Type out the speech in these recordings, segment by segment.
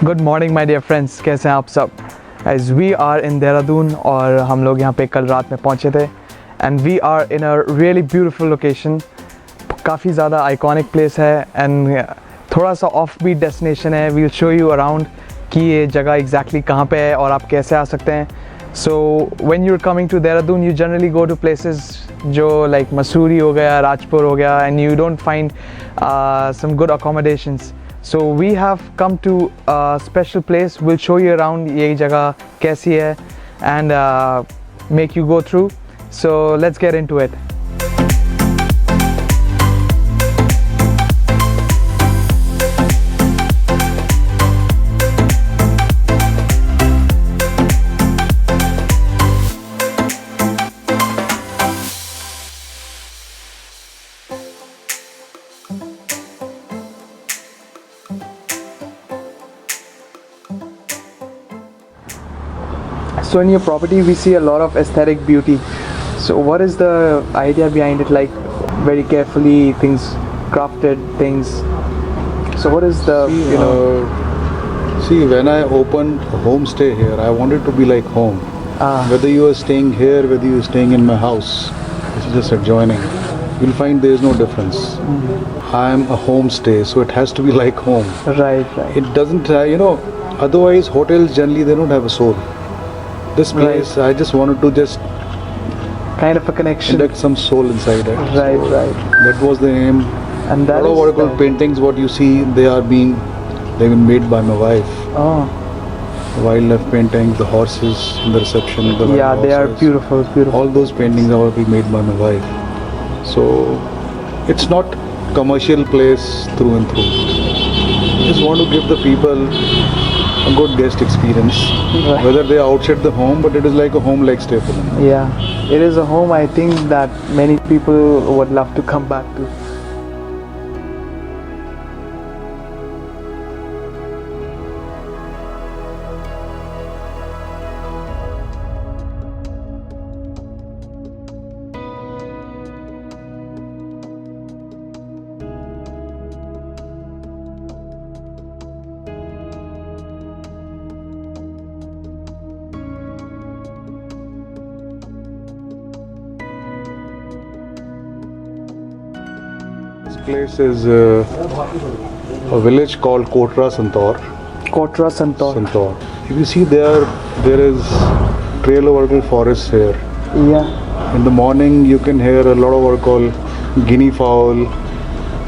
Good morning my dear friends, कैसे हैं आप सब? As we are in Dehradun और हम लोग यहाँ पे कल रात में पहुँचे थे and we are in a really beautiful location. काफ़ी ज़्यादा iconic place है and थोड़ा सा offbeat destination है. We'll show you around कि ये जगह exactly कहाँ पे है और आप कैसे आ सकते हैं. So when you're coming to Dehradun, you generally go to places जो like मसूरी हो गया, राजपुर हो गया and you don't find some good accommodations. So we have come to a special place. We'll show you around ये जगह कैसी है and make you go through. So let's get into it. So in your property we see a lot of aesthetic beauty. So what is the idea behind it? Like very carefully things crafted things. So what is the see when I opened a homestay here, I wanted to be like home. Whether you are staying here, whether you are staying in my house, which is just adjoining, you'll find there is no difference. I am a homestay, so it has to be like home. Right. It doesn't, otherwise hotels generally they don't have a soul. This place, I just wanted to just kind of a connection, inject some soul inside it. Right. That was the aim. And that a lot of paintings, what you see, they've been made by my wife. Oh. Wildlife paintings, the horses in the reception. They are beautiful. All those paintings are made by my wife. So it's not commercial place through and through. I just want to give the people a good guest experience, whether they are outside the home, but it is like a home-like stay for them. Yeah, it is a home I think that many people would love to come back to. This place is a village called Kotra Santor. Kotra Santor. If you see there is trail of what we call forest here. Yeah. In the morning you can hear a lot of what we call guinea fowl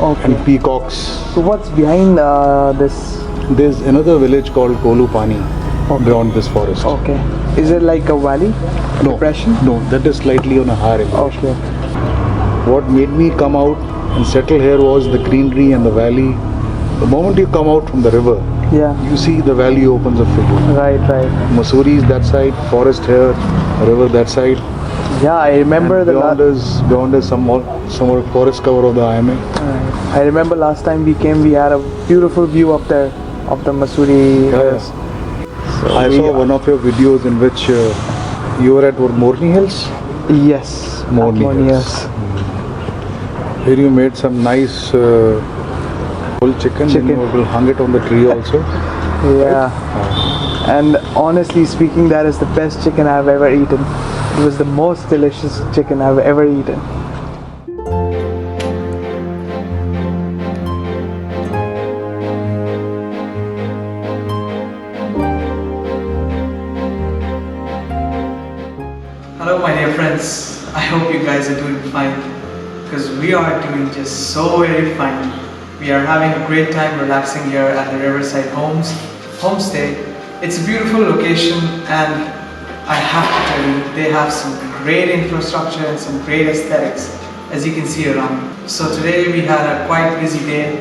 and peacocks. So what's behind this? There's another village called Kolupani beyond this forest. Okay. Is it like a valley? No. Depression? No, that is slightly on a higher elevation. Okay. What made me come out and settle here was the greenery and the valley. The moment you come out from the river, you see the valley opens up for you. Right. Mussoorie is that side, forest here, river that side. Yeah, I remember beyond is some more forest cover of the IMA. I remember last time we came, we had a beautiful view up there of the Mussoorie Hills. So I saw one of your videos in which you were at Morni Hills. Yes, Morni Hills. Here you made some nice whole chicken. And you hung it on the tree also. Yeah. Right? And honestly speaking, that is the best chicken I've ever eaten. It was the most delicious chicken I've ever eaten. Hello my dear friends, I hope you guys are doing fine. Because we are doing just so very fine. We are having a great time relaxing here at the Riverside Homestay. It's a beautiful location and I have to tell you, they have some great infrastructure and some great aesthetics as you can see around. So today we had a quite busy day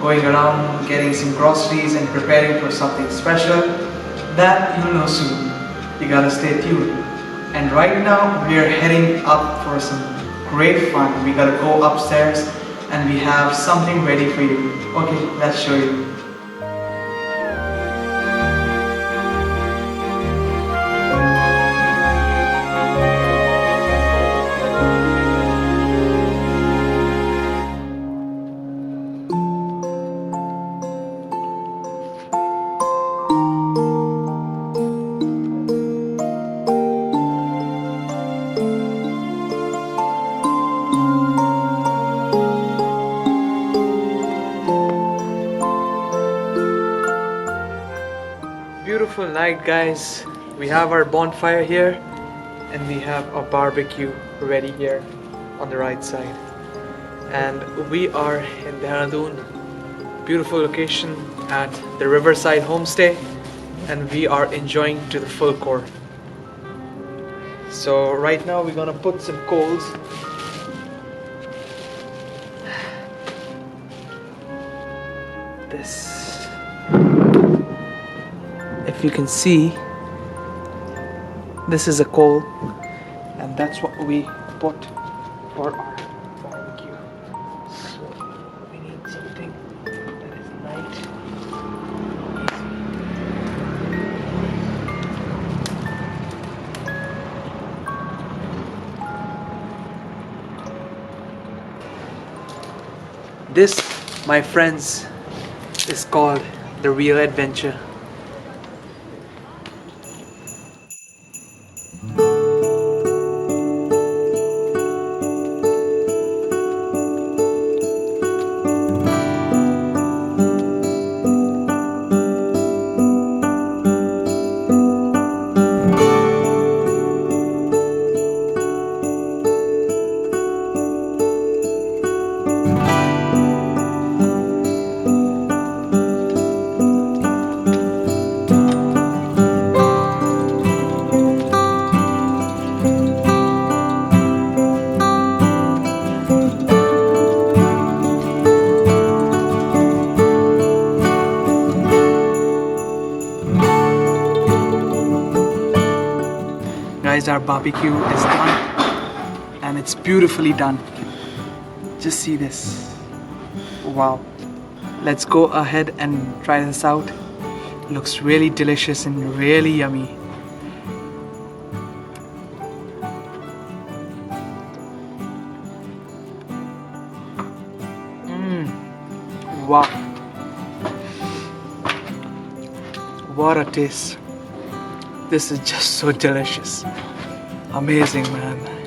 going around getting some groceries and preparing for something special that you'll know soon. You gotta stay tuned. And right now we are heading up for some great fun. We gotta go upstairs and we have something ready for you. Okay, let's show you. tonight, guys, we have our bonfire here and we have a barbecue ready here on the right side. And we are in Dehradun, beautiful location at the Riverside Homestay, and we are enjoying to the full core. So right now we're gonna put some coals. This, if you can see, this is a coal, and that's what we put for our barbecue. So we need something that is light. This, my friends, is called the real adventure. Guys, our barbecue is done and it's beautifully done. Just see this. Wow. Let's go ahead and try this out. Looks really delicious and really yummy. Wow. What a taste. This is just so delicious. Amazing, man.